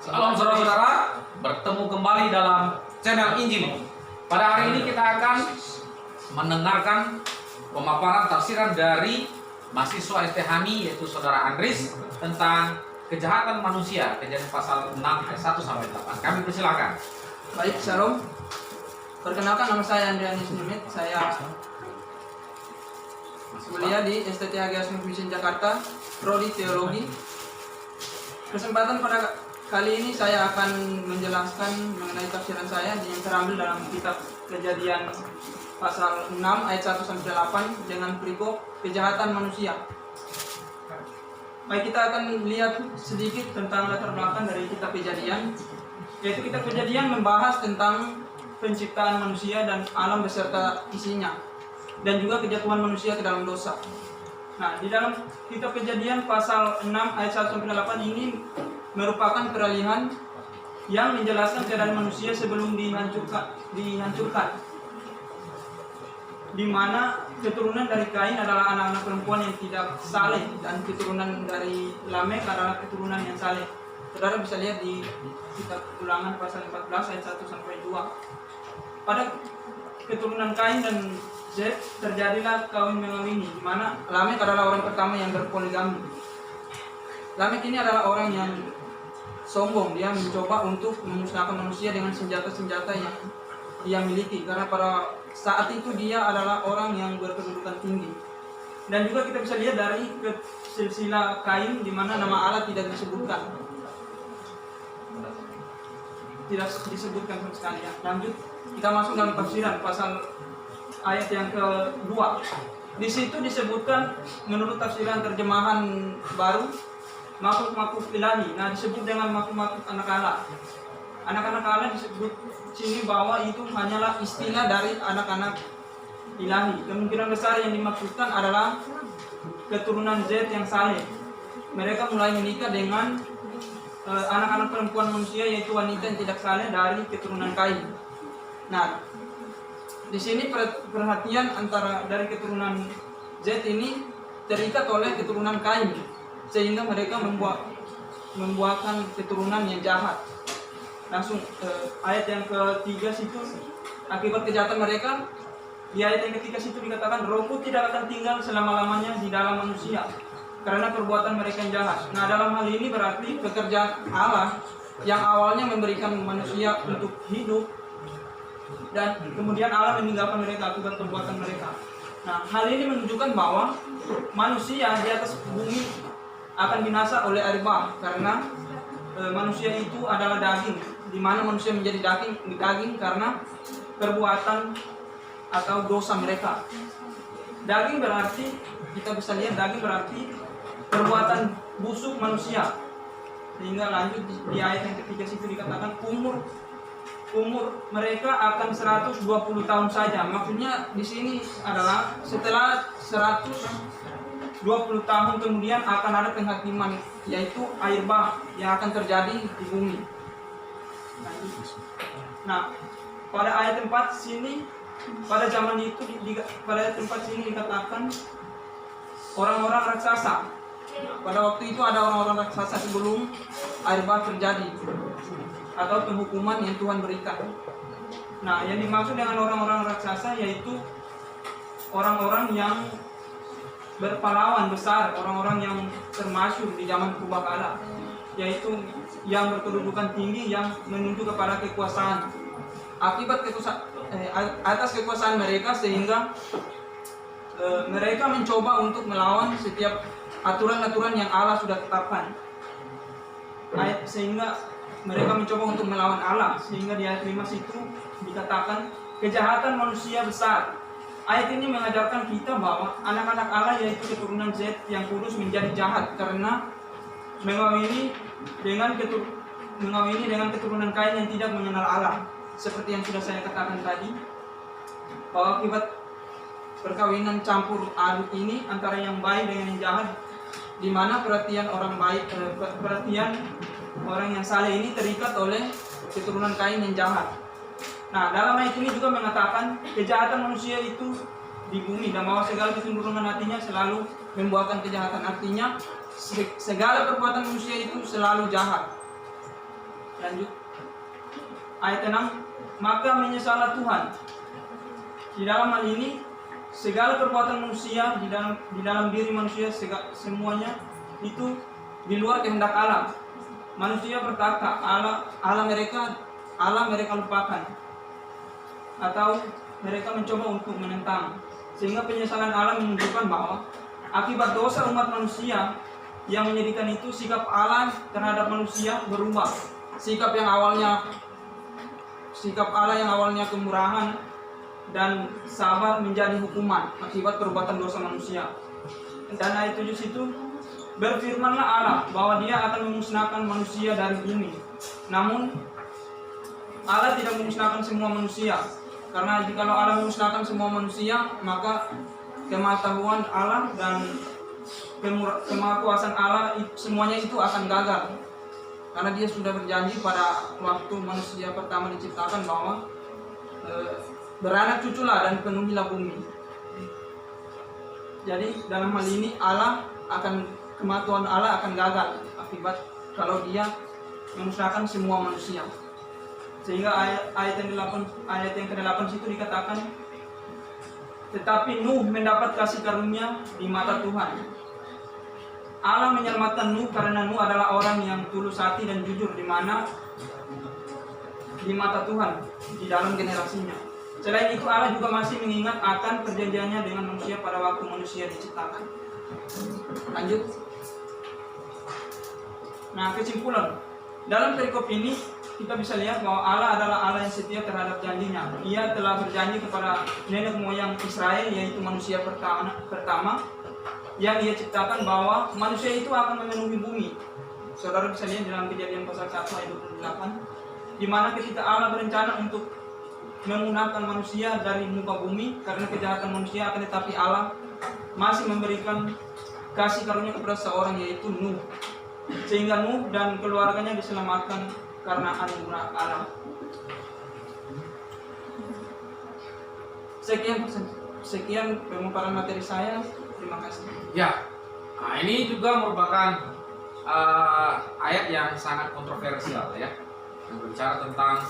Salam saudara-saudara, bertemu kembali dalam channel Injil. Pada hari ini kita akan mendengarkan pemaparan tafsiran dari mahasiswa STHMI, yaitu saudara Andris, tentang kejahatan manusia, Kejadian pasal 6 ayat 1 sampai 8. Kami persilakan. Baik, shalom. Perkenalkan, nama saya Andrianus Nimit. Saya kuliah di STTH Asmik Mission Jakarta, Prodi Teologi. Kesempatan pada kali ini saya akan menjelaskan mengenai tafsiran saya yang terambil dalam kitab Kejadian pasal 6 ayat 1 sampai 8 dengan perikop kejahatan manusia. Baik, kita akan lihat sedikit tentang latar belakang dari kitab Kejadian, yaitu kitab Kejadian membahas tentang penciptaan manusia dan alam beserta isinya, dan juga kejatuhan manusia ke dalam dosa. Nah, di dalam kitab Kejadian pasal 6 ayat 1 sampai 8 ini merupakan peralihan yang menjelaskan keadaan manusia sebelum dihancurkan, di mana keturunan dari Kain adalah anak-anak perempuan yang tidak saleh, dan keturunan dari Lamek adalah keturunan yang saleh. Saudara bisa lihat di kitab Ulangan pasal 14 ayat 1 sampai 2. Pada keturunan Kain dan Zet terjadilah kawin mengawini, di mana Lamek adalah orang pertama yang berpoligami. Lamek ini adalah orang yang sombong. Dia mencoba untuk memusnahkan manusia dengan senjata-senjata yang dia miliki, karena pada saat itu dia adalah orang yang berkedudukan tinggi. Dan juga kita bisa lihat dari silsilah Kain, di mana nama Allah tidak disebutkan, sama sekali. Lanjut, kita masuk dalam tafsiran pasal ayat yang kedua. Di situ disebutkan menurut tafsiran terjemahan baru, makhluk-makhluk ilahi. Nah, disebut dengan makhluk-makhluk anak Allah. Anak-anak Allah disebut sini bahwa itu hanyalah istilah dari anak-anak ilahi. Kemungkinan besar yang dimaksudkan adalah keturunan Zet yang saleh. Mereka mulai menikah dengan anak-anak perempuan manusia, yaitu wanita yang tidak saleh dari keturunan Kain. Nah, di sini perhatian antara dari keturunan Zet ini terikat oleh keturunan Kain, sehingga mereka membuahkan keturunan yang jahat. Langsung ayat yang ketiga situ, akibat kejahatan mereka, di ayat yang ketiga situ dikatakan Rohku tidak akan tinggal selama-lamanya di dalam manusia karena perbuatan mereka yang jahat. Nah, dalam hal ini berarti pekerjaan Allah yang awalnya memberikan manusia untuk hidup, dan kemudian Allah meninggalkan mereka akibat perbuatan mereka. Nah, hal ini menunjukkan bahwa manusia di atas bumi akan binasa oleh air bah, karena manusia itu adalah daging, di mana manusia menjadi daging karena perbuatan atau dosa mereka. Daging berarti, kita bisa lihat daging berarti perbuatan busuk manusia. Sehingga lanjut di ayat yang ketiga situ dikatakan umur mereka akan 120 tahun saja. Maksudnya di sini adalah setelah 120 tahun kemudian akan ada penghakiman, yaitu air bah yang akan terjadi di bumi. Nah, pada ayat 4 sini, pada zaman itu pada ayat 4 sini dikatakan orang-orang raksasa. Pada waktu itu ada orang-orang raksasa sebelum air bah terjadi, atau penghukuman yang Tuhan berikan. Nah, yang dimaksud dengan orang-orang raksasa yaitu orang-orang yang berpahlawan besar, orang-orang yang termasyhur di zaman purbakala, yaitu yang berkedudukan tinggi, yang menuju kepada kekuasaan. Akibat atas kekuasaan mereka, sehingga mereka mencoba untuk melawan setiap aturan-aturan yang Allah sudah tetapkan. Sehingga mereka mencoba untuk melawan Allah, sehingga di ayat 5 situ dikatakan kejahatan manusia besar. Ayat ini mengajarkan kita bahwa anak-anak Allah, yaitu keturunan Zet yang kudus, menjadi jahat karena mengawini dengan keturunan Kain yang tidak mengenal Allah. Seperti yang sudah saya katakan tadi, bahwa akibat perkawinan campur aduk ini antara yang baik dengan yang jahat, di mana perhatian orang yang saleh ini terikat oleh keturunan Kain yang jahat. Nah, dalam ayat ini juga mengatakan kejahatan manusia itu di bumi, dan bahwa segala kecenderungan hatinya selalu membuahkan kejahatan. Artinya segala perbuatan manusia itu selalu jahat. Lanjut. Ayat 6. Maka menyesallah Tuhan. Di dalam hal ini segala perbuatan manusia di dalam diri manusia semuanya itu di luar kehendak Allah. Manusia berkata Allah mereka lupakan, atau mereka mencoba untuk menentang, sehingga penyesalan Allah menunjukkan bahwa akibat dosa umat manusia yang menyedihkan itu, sikap Allah terhadap manusia berubah. Sikap Allah yang awalnya kemurahan dan sabar menjadi hukuman akibat perbuatan dosa manusia. Dan ayat 7 situ, berfirmanlah Allah bahwa Dia akan memusnahkan manusia dari bumi. Namun Allah tidak memusnahkan semua manusia, karena jika Allah memusnahkan semua manusia, maka kemahakuasaan Allah dan kemahakuasaan Allah semuanya itu akan gagal. Karena Dia sudah berjanji pada waktu manusia pertama diciptakan bahwa beranak cuculah dan penuhilah bumi. Jadi dalam hal ini kematian Allah akan gagal akibat kalau Dia memusnahkan semua manusia. Sehingga ayat yang ke-8 situ dikatakan, tetapi Nuh mendapat kasih karunia di mata Tuhan. Allah menyelamatkan Nuh karena Nuh adalah orang yang tulus hati dan jujur di mata Tuhan di dalam generasinya. Selain itu Allah juga masih mengingat akan perjanjiannya dengan manusia pada waktu manusia diciptakan. Lanjut. Nah, kesimpulan dalam perikop ini kita bisa lihat bahwa Allah adalah Allah yang setia terhadap janjinya. Ia telah berjanji kepada nenek moyang Israel, yaitu manusia pertama yang Ia ciptakan, bahwa manusia itu akan memenuhi bumi. Saudara bisa lihat dalam Kejadian pasal 1 ayat 28, di mana ketika Allah berencana untuk memunahkan manusia dari muka bumi karena kejahatan manusia, akan tetapi Allah masih memberikan kasih karunia kepada seorang, yaitu Nuh, sehingga Nuh dan keluarganya diselamatkan karena anugerah Allah. Sekian pemaparan materi saya. Terima kasih. Ya, nah ini juga merupakan ayat yang sangat kontroversial ya, yang berbicara tentang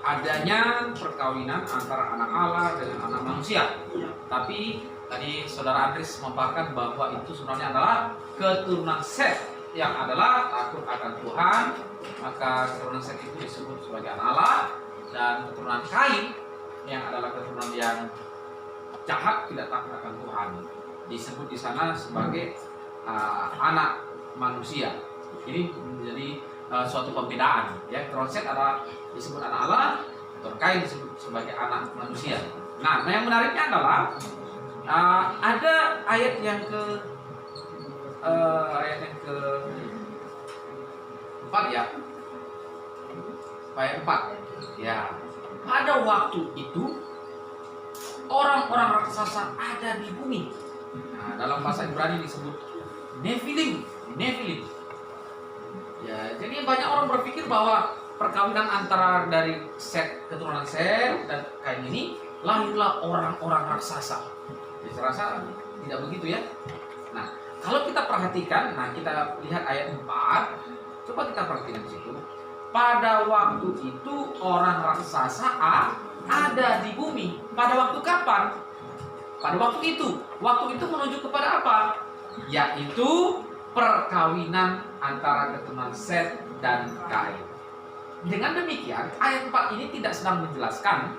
adanya perkawinan antara anak Allah dengan anak manusia. Tapi tadi saudara Andris memaparkan bahwa itu sebenarnya adalah keturunan Set yang adalah takut akan Tuhan, maka keturunan Set itu disebut sebagai anak Allah, dan keturunan Kain yang adalah keturunan yang jahat, tidak takut akan Tuhan, disebut di sana sebagai anak manusia. Ini menjadi suatu pembedaan ya. Keturunan Set adalah disebut anak Allah, keturunan Kain disebut sebagai anak manusia. Nah, yang menariknya adalah ada ayat yang ke 4 ya. Ayat 4. Ya. Pada waktu itu orang-orang raksasa ada di bumi. Nah, dalam bahasa Ibrani disebut Nephilim. Ya, jadi banyak orang berpikir bahwa perkawinan antara dari keturunan Set dan Kain ini lahirlah orang-orang raksasa. Jadi saya rasa tidak begitu ya. Nah, kalau kita perhatikan, kita lihat ayat 4. Coba kita perhatikan di situ. Pada waktu itu orang raksasa ada di bumi. Pada waktu kapan? Pada waktu itu. Waktu itu menuju kepada apa? Yaitu perkawinan antara keturunan Set dan Kain. Dengan demikian, ayat 4 ini tidak sedang menjelaskan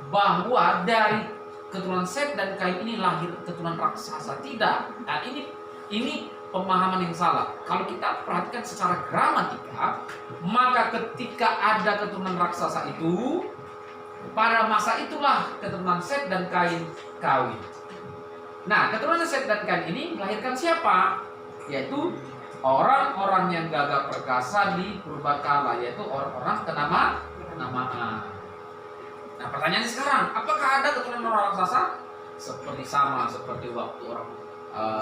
bahwa dari keturunan Set dan Kain ini lahir keturunan raksasa. Tidak. Nah, ini pemahaman yang salah. Kalau kita perhatikan secara gramatika, maka ketika ada keturunan raksasa itu, pada masa itulah keturunan Set dan Kain kawin. Nah, keturunan Set dan Kain ini melahirkan siapa? Yaitu orang-orang yang gagah perkasa di purbakala, yaitu orang-orang kenamaan. Nah, pertanyaannya sekarang, apakah ada keturunan orang raksasa? Seperti waktu orang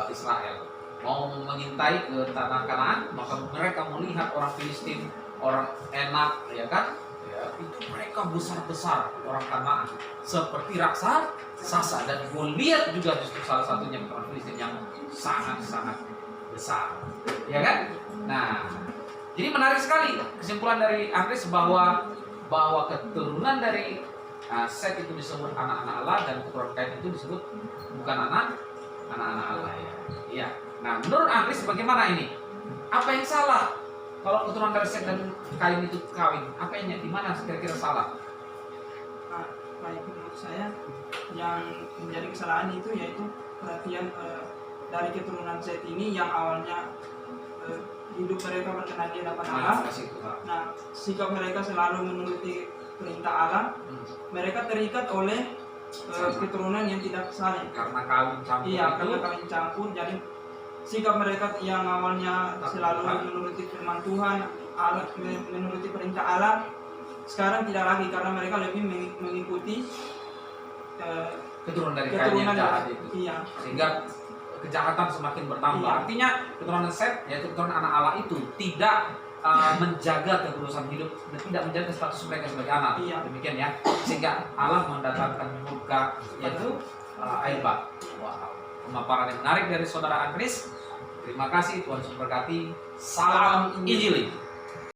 Israel mau mengintai ke tanah Kanaan, maka mereka melihat orang Filistin, orang Enak, ya kan? Ya, itu mereka besar-besar orang Kanaan, seperti raksasa. Dan Goliat juga justru salah satunya orang Filistin yang sangat-sangat besar, ya kan? Nah, Jadi menarik sekali kesimpulan dari Andres bahwa keturunan dari Set itu disebut anak-anak Allah dan keturunan Kain itu disebut bukan anak-anak Allah ya. Iya. Nah, menurut Andres bagaimana ini? Apa yang salah kalau keturunan dari Set dan Kain itu kawin? Apa yang di mana kira-kira salah? Nah, baik, menurut saya yang menjadi kesalahan itu yaitu perhatian dari keturunan Set ini yang awalnya hidup mereka berkenan di hadapan Allah. Nah, sikap mereka selalu menuruti perintah Allah. Mereka terikat oleh keturunan yang tidak saling. Karena kawin campur Iya, itu. karena kawin campur. Jadi sikap mereka yang awalnya selalu menuruti firman Tuhan, Allah, menuruti perintah Allah, sekarang tidak lagi karena mereka lebih mengikuti keturunan dari Kain yang jahat itu. Iya. Sehingga kejahatan semakin bertambah. Iya. Artinya keturunan Set, yaitu keturunan anak Allah itu tidak menjaga ketulusan hidup dan tidak menjaga status mereka sebagai anak. Iya. Demikian ya. Sehingga Allah mendatangkan murka, yaitu air bah. Wow. Pemaparan yang menarik dari saudara Andres. Terima kasih, Tuhan memberkati. Salam Injili.